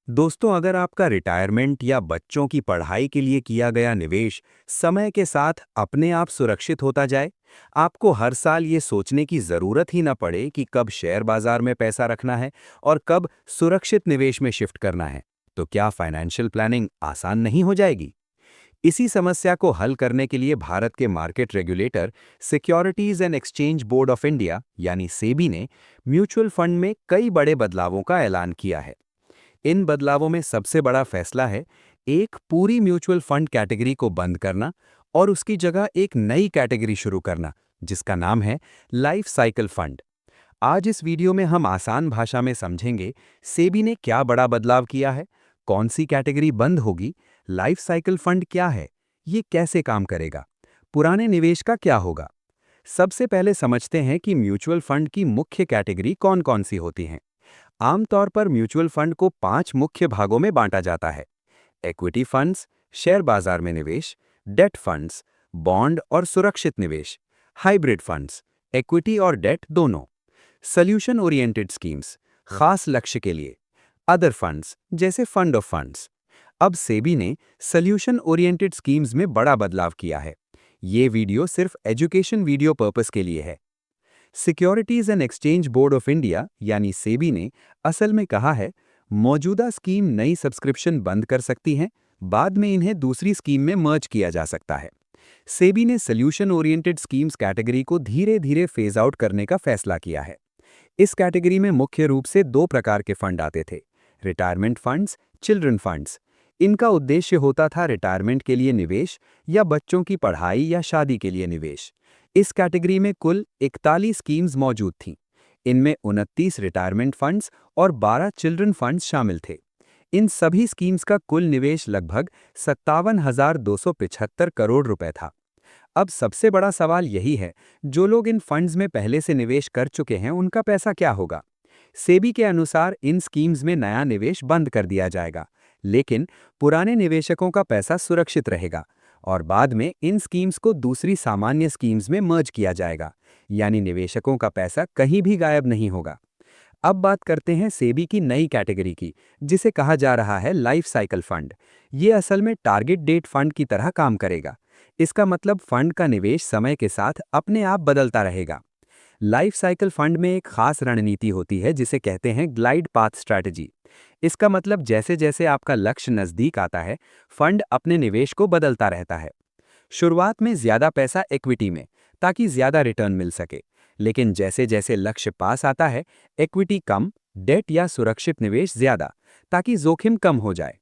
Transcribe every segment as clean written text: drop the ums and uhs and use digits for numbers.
दोस्तों, अगर आपका रिटायरमेंट या बच्चों की पढ़ाई के लिए किया गया निवेश समय के साथ अपने आप सुरक्षित होता जाए, आपको हर साल ये सोचने की ज़रूरत ही ना पड़े कि कब शेयर बाजार में पैसा रखना है और कब सुरक्षित निवेश में शिफ्ट करना है, तो क्या फाइनेंशियल प्लानिंग आसान नहीं हो जाएगी? इसी समस्या को हल करने के लिए भारत के market regulator securities and exchange board of India यानी सेबी ने म्यूचुअल फंड में कई बड़े बदलावों का ऐलान किया है। इन बदलावों में सबसे बड़ा फैसला है एक पूरी म्यूचुअल फंड कैटेगरी को बंद करना और उसकी जगह एक नई कैटेगरी शुरू करना, जिसका नाम है लाइफ साइकिल फंड। आज इस वीडियो में हम आसान भाषा में समझेंगे सेबी ने क्या बड़ा बदलाव किया है, कौन सी कैटेगरी बंद होगी, लाइफ साइकिल फंड क्या है, ये कैसे काम करेगा, पुराने निवेश का क्या होगा। सबसे पहले समझते हैं कि म्यूचुअल फंड की मुख्य कैटेगरी कौन-कौन सी होती हैं। आमतौर पर म्यूचुअल फंड को 5 मुख्य भागों में बांटा जाता है: इक्विटी फंड्स, शेयर बाजार में निवेश; डेट फंड्स, बॉन्ड और सुरक्षित निवेश; हाइब्रिड फंड्स, इक्विटी और डेट दोनों; सॉल्यूशन ओरिएंटेड स्कीम्स, खास लक्ष्य के लिए; अदर फंड्स जैसे फंड ऑफ फंड्स। अब सेबी ने सॉल्यूशन ओरिएंटेड स्कीम्स में बड़ा बदलाव किया है। ये वीडियो सिर्फ एजुकेशन वीडियो पर्पस के लिए है। Securities and exchange board of India यानी सेबी ने असल में कहा है, मौजूदा स्कीम नई सब्सक्रिप्शन बंद कर सकती हैं, बाद में इन्हें दूसरी स्कीम में मर्ज किया जा सकता है। सेबी ने सॉल्यूशन ओरिएंटेड स्कीम्स कैटेगरी को धीरे धीरे फेज आउट करने का फैसला किया है। इस कैटेगरी में मुख्य रूप से 2 प्रकार के फंड आते थे: रिटायरमेंट फंड्स, चिल्ड्रन फंड्स। इनका उद्देश्य होता था रिटायरमेंट के लिए निवेश या बच्चों की पढ़ाई या शादी के लिए निवेश। इस कैटेगरी में कुल 41 स्कीम्स मौजूद थीं। इनमें 29 रिटायरमेंट फंड्स और 12 चिल्ड्रन फंड्स शामिल थे। इन सभी स्कीम्स का कुल निवेश लगभग 57,275 करोड़ रुपए था। अब सबसे बड़ा सवाल यही है, जो लोग इन फंड्स में पहले से निवेश कर चुके हैं उनका पैसा क्या होगा? सेबी के अनुसार इन स्कीम्स में नया निवेश बंद कर दिया जाएगा, लेकिन पुराने निवेशकों का पैसा सुरक्षित रहेगा और बाद में इन स्कीम्स को दूसरी सामान्य स्कीम्स में मर्ज किया जाएगा, यानी निवेशकों का पैसा कहीं भी गायब नहीं होगा। अब बात करते हैं सेबी की नई कैटेगरी की, जिसे कहा जा रहा है लाइफ साइकिल फंड। ये असल में टारगेट डेट फंड की तरह काम करेगा। इसका मतलब फंड का निवेश समय के साथ अपने आप बदलता रहेगा। लाइफ साइकिल फंड में एक खास रणनीति होती है जिसे कहते हैं ग्लाइड पाथ स्ट्रैटेजी। इसका मतलब जैसे जैसे आपका लक्ष्य नजदीक आता है, फंड अपने निवेश को बदलता रहता है। शुरुआत में ज्यादा पैसा इक्विटी में, ताकि ज्यादा रिटर्न मिल सके, लेकिन जैसे जैसे लक्ष्य पास आता है, इक्विटी कम, डेट या सुरक्षित निवेश ज्यादा, ताकि जोखिम कम हो जाए।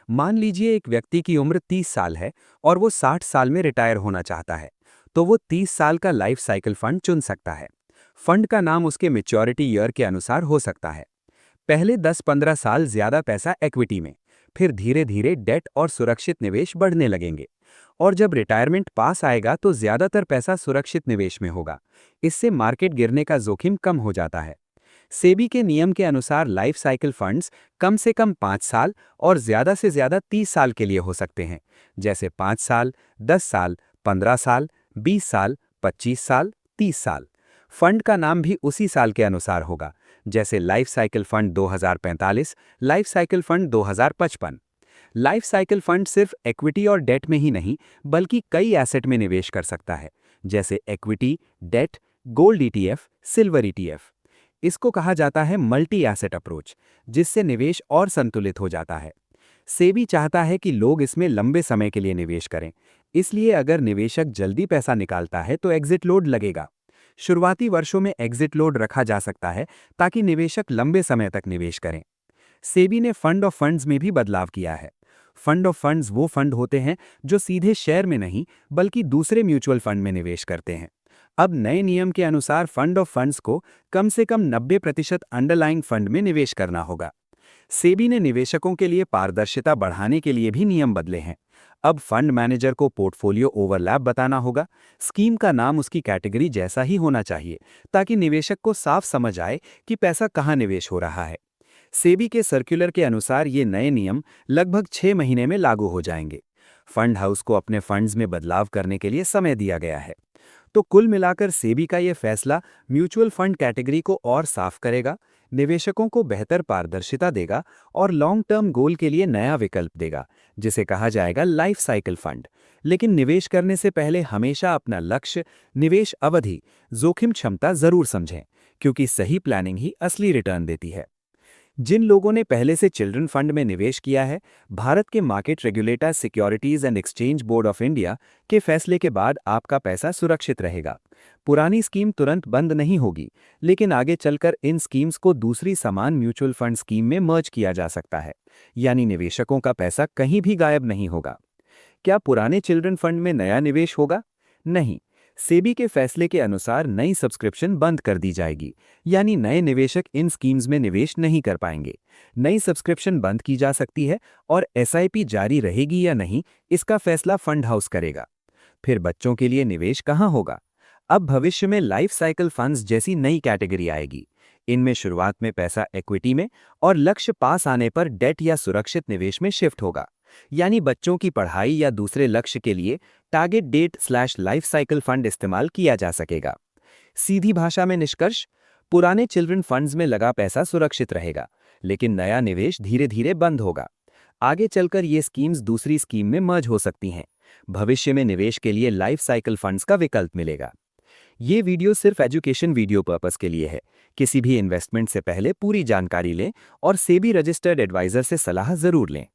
मान लीजिए एक व्यक्ति की उम्र 30 साल है और वो 60 साल में रिटायर होना चाहता है, तो वो 30 साल का लाइफ साइकिल फंड चुन सकता है। फंड का नाम उसके मैच्योरिटी ईयर के अनुसार हो सकता है। पहले 10-15 साल ज्यादा पैसा इक्विटी में, फिर धीरे धीरे डेट और सुरक्षित निवेश बढ़ने लगेंगे, और जब रिटायरमेंट पास आएगा तो ज्यादातर पैसा सुरक्षित निवेश में होगा। इससे मार्केट गिरने का जोखिम कम हो जाता है। सेबी के नियम के अनुसार लाइफ साइकिल फंड्स कम से कम 5 साल और ज्यादा से ज्यादा 30 साल के लिए हो सकते हैं, जैसे 5 साल, 10 साल, 15 साल, 20 साल, 25 साल, 30 साल। फंड का नाम भी उसी साल के अनुसार होगा, जैसे life cycle fund 2045, life cycle fund 2055। Life cycle fund सिर्फ इक्विटी और डेट में ही नहीं, बल्कि कई एसेट में निवेश कर सकता है, जैसे equity, debt, gold ETF, silver ETF. इसको कहा जाता है मल्टी एसेट अप्रोच, जिससे निवेश और संतुलित हो जाता है। सेबी चाहता है कि लोग इसमें लंबे समय के लिए निवेश करें, इसलिए अगर निवेशक जल्दी पैसा निकालता है तो एग्जिट लोड लगेगा। शुरुआती वर्षों में एग्जिट लोड रखा जा सकता है, ताकि निवेशक लंबे समय तक निवेश करें। सेबी ने फंड ऑफ फंड्स में भी बदलाव किया है। फंड ऑफ फंड्स वो फंड होते हैं जो सीधे शेयर में नहीं, बल्कि दूसरे म्यूचुअल फंड में निवेश करते हैं। अब नए नियम के अनुसार फंड ऑफ फंड्स को कम से कम 90% अंडरलाइंग फंड में निवेश करना होगा। सेबी ने निवेशकों के लिए पारदर्शिता बढ़ाने के लिए भी नियम बदले हैं। अब फंड मैनेजर को पोर्टफोलियो ओवरलैप बताना होगा। स्कीम का नाम उसकी कैटेगरी जैसा ही होना चाहिए, ताकि निवेशक को साफ समझ आए कि पैसा कहाँ निवेश हो रहा है। सेबी के सर्कुलर के अनुसार ये नए नियम लगभग 6 महीने में लागू हो जाएंगे। फंड हाउस को अपने फंड्स में बदलाव करने के लिए समय दिया गया है। तो कुल मिलाकर सेबी का ये फैसला म्यूचुअल फंड कैटेगरी को और साफ करेगा, निवेशकों को बेहतर पारदर्शिता देगा और लॉन्ग टर्म गोल के लिए नया विकल्प देगा, जिसे कहा जाएगा लाइफ साइकिल फंड। लेकिन निवेश करने से पहले हमेशा अपना लक्ष्य, निवेश अवधि, जोखिम क्षमता जरूर समझें, क्योंकि सही प्लानिंग ही असली रिटर्न देती है। जिन लोगों ने पहले से चिल्ड्रन फंड में निवेश किया है, भारत के market regulator securities and exchange board of India के फैसले के बाद आपका पैसा सुरक्षित रहेगा। पुरानी स्कीम तुरंत बंद नहीं होगी, लेकिन आगे चलकर इन स्कीम्स को दूसरी समान म्यूचुअल फंड स्कीम में मर्ज किया जा सकता है, यानी निवेशकों का पैसा कहीं भी गायब नहीं होगा। क्या पुराने चिल्ड्रन फंड में नया निवेश होगा? नहीं। सेबी के फैसले के अनुसार नई सब्सक्रिप्शन बंद कर दी जाएगी, यानी नए निवेशक इन स्कीम्स में निवेश नहीं कर पाएंगे। नई सब्सक्रिप्शन बंद की जा सकती है और एसआईपी जारी रहेगी या नहीं, इसका फैसला फंड हाउस करेगा। फिर बच्चों के लिए निवेश कहाँ होगा? अब भविष्य में लाइफ साइकिल फंड्स जैसी नई कैटेगरी आएगी। इनमें शुरुआत में पैसा इक्विटी में और लक्ष्य पास आने पर डेट या सुरक्षित निवेश में शिफ्ट होगा। यानी बच्चों की पढ़ाई या दूसरे लक्ष्य के लिए target date slash life cycle fund इस्तेमाल किया जा सकेगा। सीधी भाषा में निष्कर्ष, पुराने चिल्ड्रन फंड्स में लगा पैसा सुरक्षित रहेगा, लेकिन नया निवेश धीरे धीरे बंद होगा। आगे चलकर ये स्कीम्स दूसरी स्कीम में मर्ज हो सकती हैं। भविष्य में निवेश के लिए लाइफ साइकिल फंड्स का विकल्प मिलेगा। ये वीडियो सिर्फ एजुकेशन वीडियो पर्पस के लिए है। किसी भी इन्वेस्टमेंट से पहले पूरी जानकारी लें और सेबी रजिस्टर्ड एडवाइजर से सलाह जरूर लें।